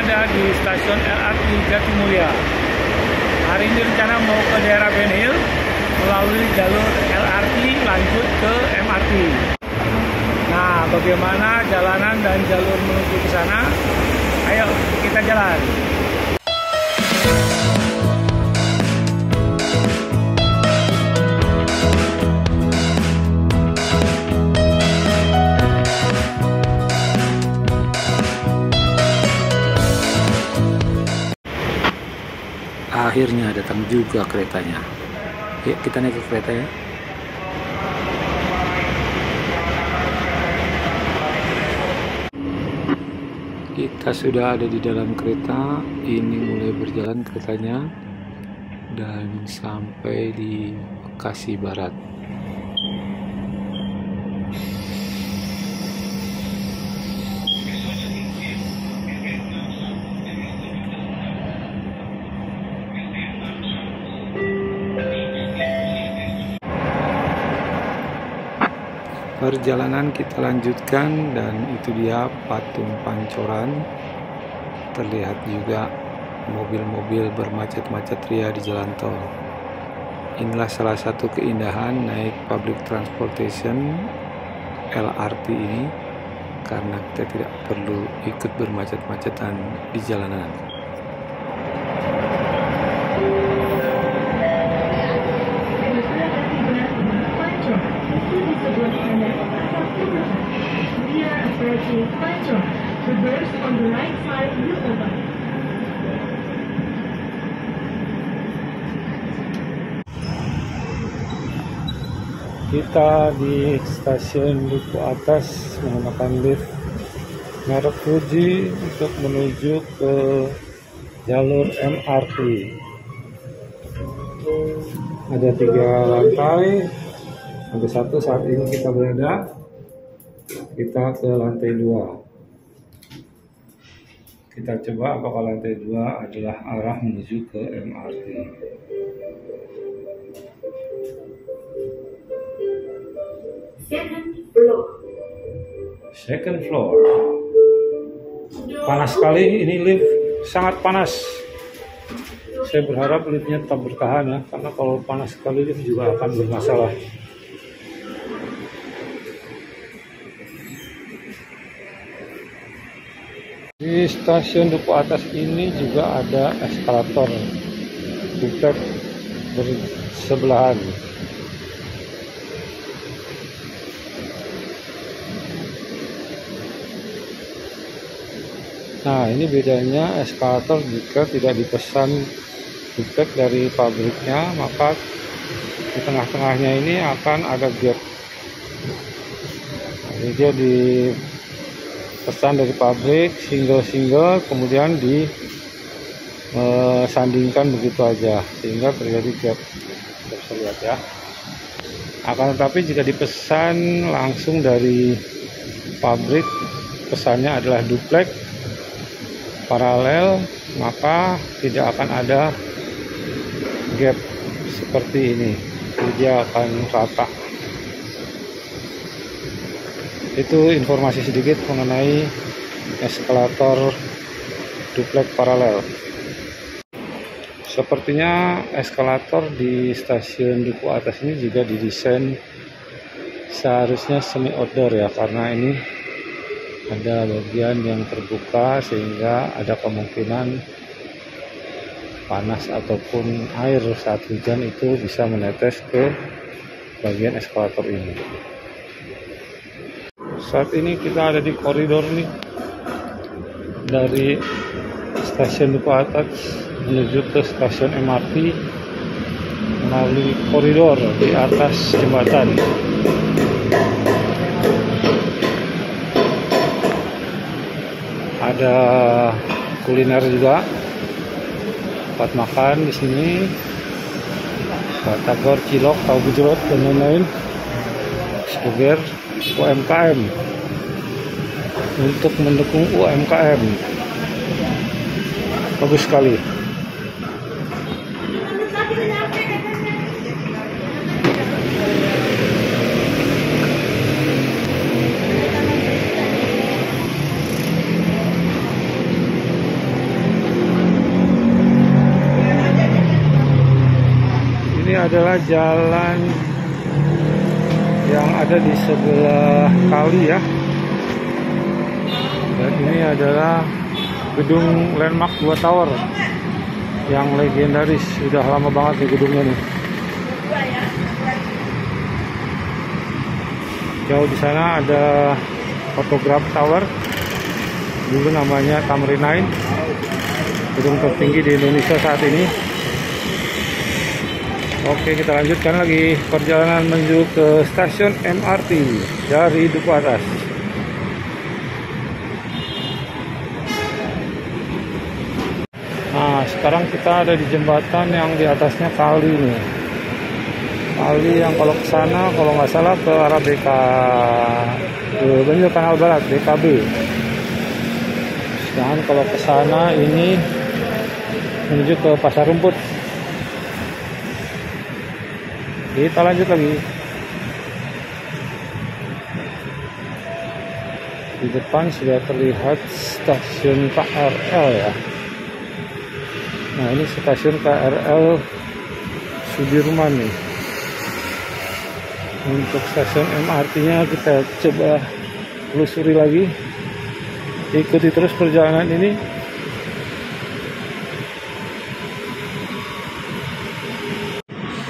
berada di stasiun LRT Jatimulya. Hari ini rencana mau ke daerah Ben Hill melalui jalur LRT lanjut ke MRT. Nah, bagaimana jalanan dan jalur menuju ke sana? Ayo kita jalan. Akhirnya datang juga keretanya. Yuk kita naik ke kereta ya. Kita sudah ada di dalam kereta. Ini mulai berjalan keretanya dan sampai di Bekasi Barat. Perjalanan kita lanjutkan dan itu dia patung Pancoran. Terlihat juga mobil-mobil bermacet-macet ria di jalan tol. Inilah salah satu keindahan naik public transportation LRT ini, karena kita tidak perlu ikut bermacet-macetan di jalanan. Kita di stasiun Duku Atas menggunakan lift merek Fuji untuk menuju ke jalur MRT. Ada 3 lantai, lantai 1 saat ini kita berada. Kita ke lantai 2. Kita coba apakah lantai 2 adalah arah menuju ke MRT. Second floor. Panas sekali ini lift, sangat panas. Saya berharap liftnya tetap bertahan ya, karena kalau panas sekali lift juga akan bermasalah. Di stasiun Duku Atas ini juga ada eskalator duplex bersebelahan. Nah, ini bedanya eskalator jika tidak dipesan duplex dari pabriknya, maka di tengah-tengahnya ini akan ada gap. Jadi dia dipesan dari pabrik single-single, kemudian disandingkan begitu aja sehingga terjadi gap. Bisa lihat ya. Akan tetapi jika dipesan langsung dari pabrik, pesannya adalah duplex paralel, maka tidak akan ada gap seperti ini. Jadi dia akan rata. Itu informasi sedikit mengenai eskalator duplex paralel. Sepertinya eskalator di stasiun Duku Atas ini juga didesain seharusnya semi outdoor ya, karena ini ada bagian yang terbuka sehingga ada kemungkinan panas ataupun air saat hujan itu bisa menetes ke bagian eskalator ini. Saat ini kita ada di koridor nih, dari stasiun Duku Atas menuju ke stasiun MRT melalui koridor di atas jembatan. Ada kuliner juga, tempat makan di sini, batagor, cilok, tahu gejrot dan lain-lain. Sebagai UMKM, untuk mendukung UMKM, bagus sekali. adalah jalan yang ada di sebelah kali ya. Dan ini adalah gedung landmark 2 tower yang legendaris. Sudah lama banget nih gedungnya nih. Jauh di sana ada Photograph Tower, dulu namanya Tamrin 9, gedung tertinggi di Indonesia saat ini. Oke, kita lanjutkan lagi perjalanan menuju ke stasiun MRT dari Duku Atas. Nah, sekarang kita ada di jembatan yang di atasnya kali nih. Kali yang kalau ke sana, kalau nggak salah ke arah Banjir Kanal Barat, BKB. Dan kalau ke sana ini menuju ke Pasar Rumput. Kita lanjut lagi. Di depan sudah terlihat stasiun KRL ya. Nah, ini stasiun KRL Sudirman nih. Untuk stasiun MRT-nya kita coba telusuri lagi. Ikuti terus perjalanan ini.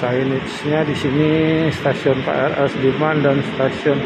Signage-nya di sini stasiun KRL Sudirman dan stasiun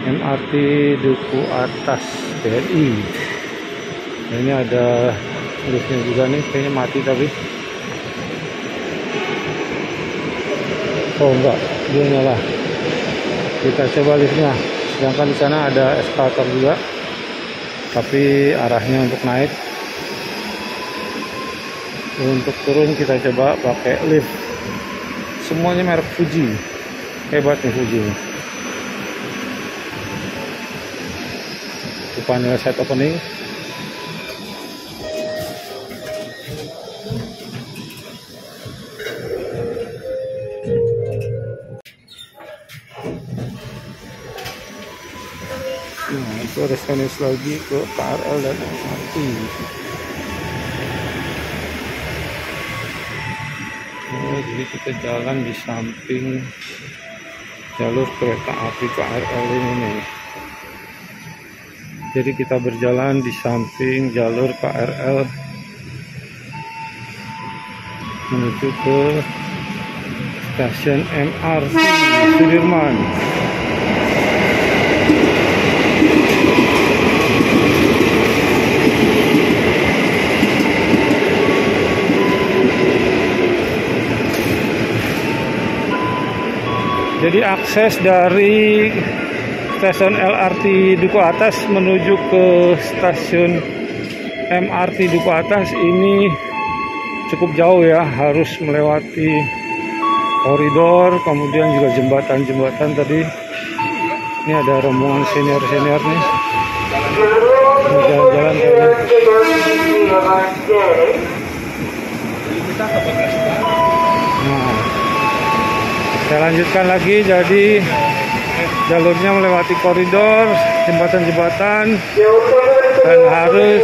MRT Duku Atas TNI. Nah, ini ada liftnya juga nih, kayaknya mati tapi. Oh enggak, dia nyala. Kita coba liftnya. Sedangkan di sana ada eskalator juga, tapi arahnya untuk naik. Untuk turun kita coba pakai lift. Semuanya merek Fuji. Hebat nih Fuji. Panel set opening. Nah, itu ada signage lagi ke KRL dan MRT. Jadi kita jalan di samping jalur kereta api KRL ini nih. Jadi kita berjalan di samping jalur KRL menuju ke stasiun MRT Sudirman. Jadi akses dari stasiun LRT Duku Atas menuju ke stasiun MRT Duku Atas ini cukup jauh ya, harus melewati koridor, kemudian juga jembatan-jembatan tadi. Ini ada rombongan senior-senior nih. Jalan-jalan kayaknya. Nah, saya lanjutkan lagi, jadi jalurnya melewati koridor, jembatan-jembatan, dan harus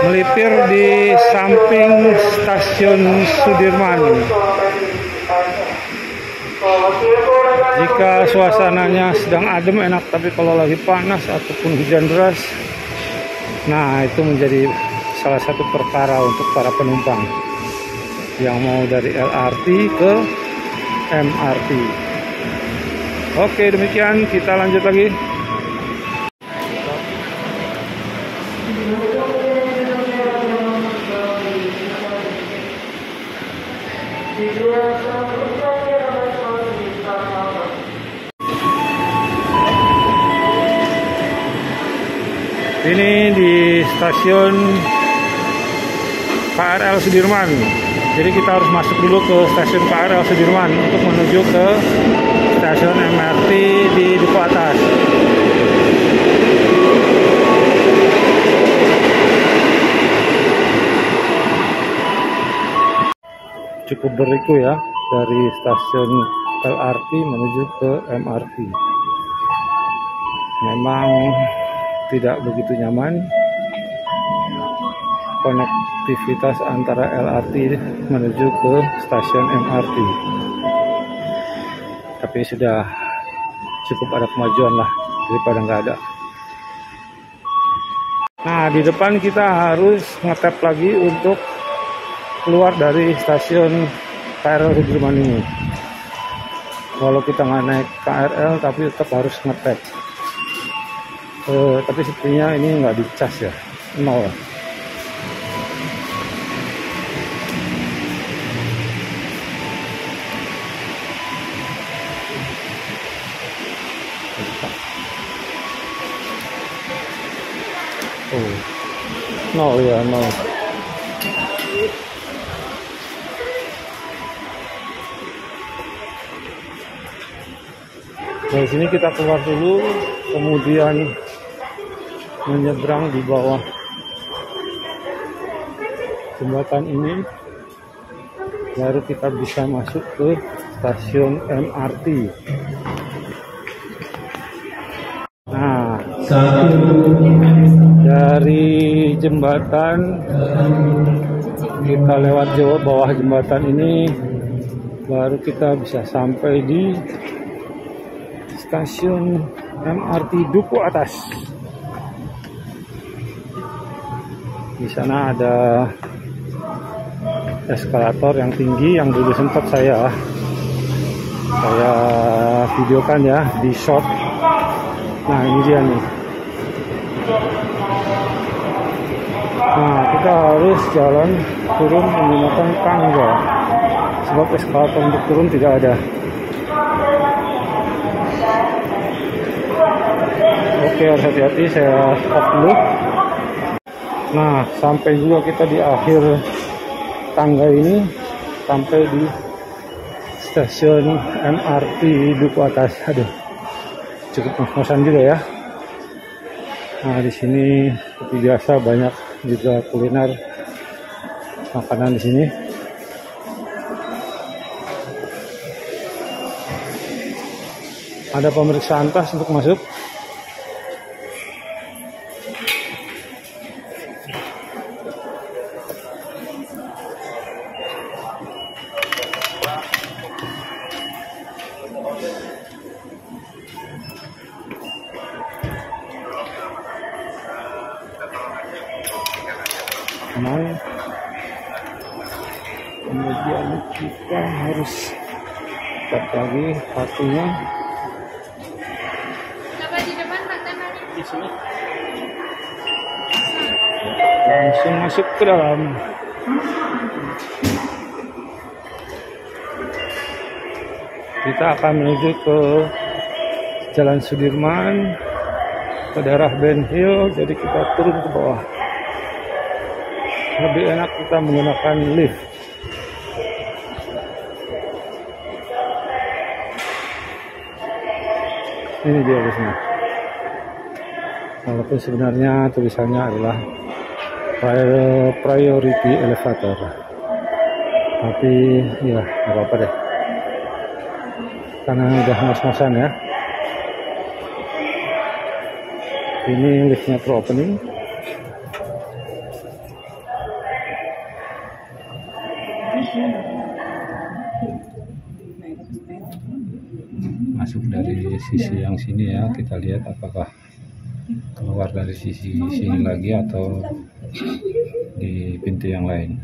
melipir di samping stasiun Sudirman. Jika suasananya sedang adem enak, tapi kalau lagi panas ataupun hujan deras, nah itu menjadi salah satu perkara untuk para penumpang yang mau dari LRT ke MRT. Oke, demikian kita lanjut lagi. Ini di stasiun KRL Sudirman. Jadi kita harus masuk dulu ke stasiun KRL Sudirman untuk menuju ke stasiun MRT di Duku Atas. Cukup berliku ya dari stasiun LRT menuju ke MRT. Memang tidak begitu nyaman, konektivitas antara LRT menuju ke stasiun MRT. Tapi sudah cukup ada kemajuan lah daripada nggak ada. Nah, di depan kita harus ngetap lagi untuk keluar dari stasiun KRL Sudirman ini. Walau kita nggak naik KRL, tapi tetap harus ngetap. Tapi sepertinya ini nggak dicas ya, 0. Oh, 0 ya, 0. Dari sini kita keluar dulu, kemudian menyeberang di bawah jembatan ini, baru kita bisa masuk ke stasiun MRT. Nah, dari jembatan kita lewat bawah jembatan ini, baru kita bisa sampai di stasiun MRT Duku Atas. Di sana ada eskalator yang tinggi yang dulu sempat saya videokan ya di short. Nah, ini dia nih. Nah, kita harus jalan turun menggunakan tangga sebab eskalator untuk turun tidak ada. Oke, harus hati-hati, saya stop dulu. Nah, sampai juga kita di akhir tangga ini, sampai di stasiun MRT Duku Atas. Aduh, cukup ngos-ngosan juga ya. Nah, di sini seperti biasa banyak juga kuliner makanan di sini. Ada pemeriksaan tas untuk masuk. Kemudian kita harus lihat lagi kartunya. Di sini. Langsung masuk ke dalam. Kita akan menuju ke Jalan Sudirman, ke daerah Ben Hill, jadi kita turun ke bawah. Lebih enak kita menggunakan lift. Ini dia guysnya. Walaupun sebenarnya tulisannya adalah priority elevator, tapi ya nggak apa-apa deh, karena udah ngos-ngosan ya. Ini liftnya pro-opening. Masuk dari sisi yang sini ya, kita lihat apakah keluar dari sisi sini lagi atau di pintu yang lain.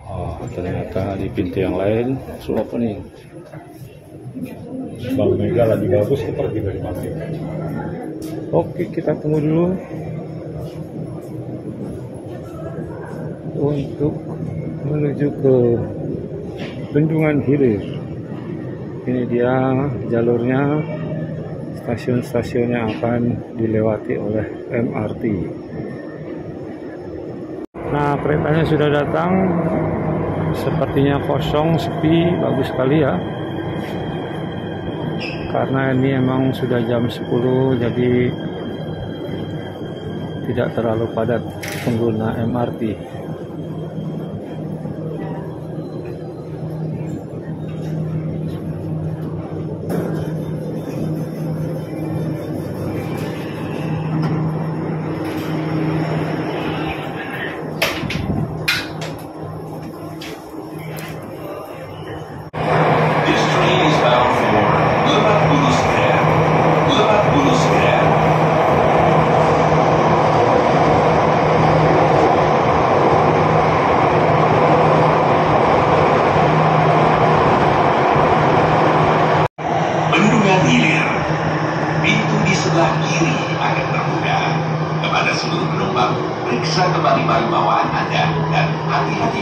Oh, ternyata di pintu yang lain sudah opening. Bang Mega lagi bagus, kita pergi dari mana? Oke, kita tunggu dulu untuk menuju ke Bendungan Hilir. Ini dia jalurnya, stasiun-stasiun yang akan dilewati oleh MRT. Nah, keretanya sudah datang, sepertinya kosong, sepi, bagus sekali ya. Karena ini emang sudah jam 10, jadi tidak terlalu padat pengguna MRT.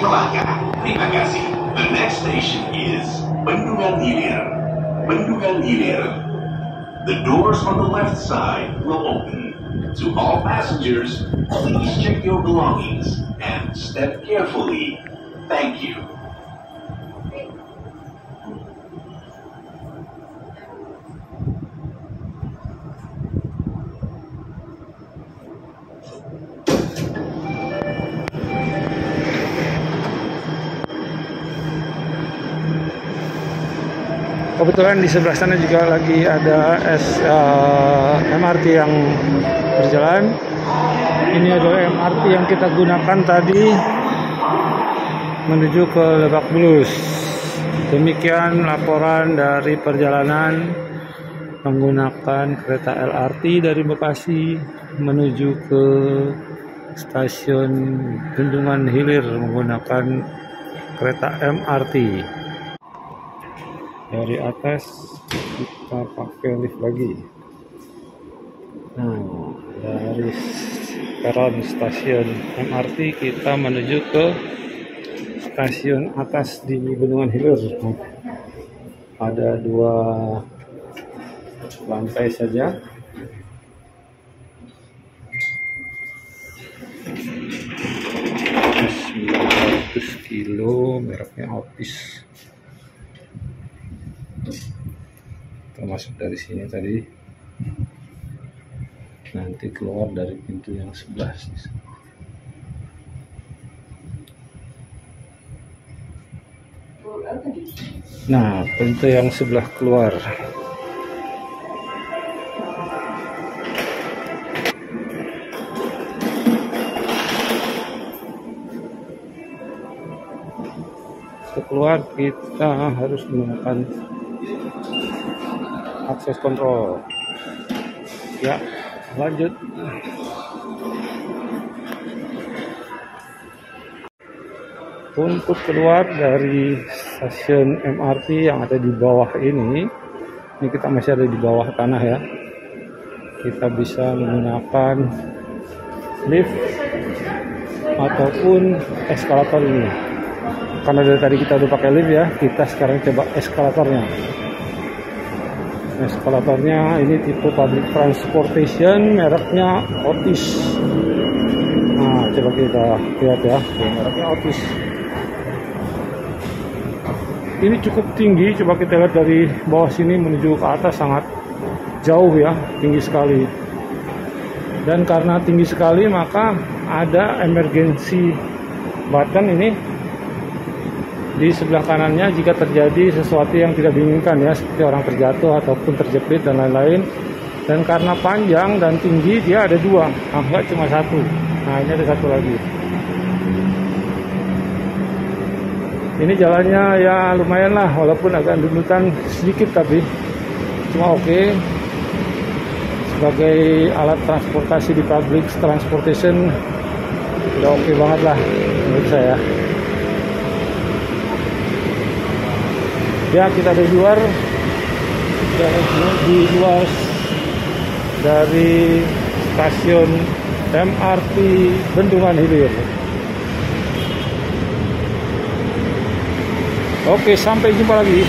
Melaka. Terima kasih. The next station is Bendungan Hilir. Bendungan Hilir. The doors on the left side will open. To all passengers, please check your belongings and step carefully. Thank you. Kebetulan di sebelah sana juga lagi ada MRT yang berjalan. Ini adalah MRT yang kita gunakan tadi menuju ke Lebak Bulus. Demikian laporan dari perjalanan menggunakan kereta LRT dari Bekasi menuju ke stasiun Bendungan Hilir menggunakan kereta MRT. Dari atas kita pakai lift lagi. Nah, dari peron stasiun MRT kita menuju ke stasiun atas di Bendungan Hilir. Ada 2 lantai saja. 900 kilo, mereknya Otis. Termasuk dari sini tadi, nanti keluar dari pintu yang sebelah. Nah, pintu yang sebelah keluar. Keluar kita harus menggunakan akses kontrol. Ya, lanjut. Untuk keluar dari stasiun MRT yang ada di bawah ini kita masih ada di bawah tanah ya. Kita bisa menggunakan lift ataupun eskalator ini. Karena dari tadi kita udah pakai lift ya, kita sekarang coba eskalatornya. Eskalatornya ini tipe public transportation, mereknya Otis. Nah, coba kita lihat ya, mereknya Otis. Ini cukup tinggi, coba kita lihat dari bawah sini menuju ke atas sangat jauh ya, tinggi sekali. Dan karena tinggi sekali maka ada emergency button ini di sebelah kanannya jika terjadi sesuatu yang tidak diinginkan ya, seperti orang terjatuh ataupun terjepit dan lain-lain. Dan karena panjang dan tinggi dia ada 2, enggak cuma 1. Nah, ini ada 1 lagi. Ini jalannya ya lumayan lah, walaupun agak dundutan sedikit tapi cuma oke. Sebagai alat transportasi di public transportation udah oke banget lah menurut saya. Ya, kita ada di luar dari stasiun MRT Bendungan Hilir. Oke, sampai jumpa lagi.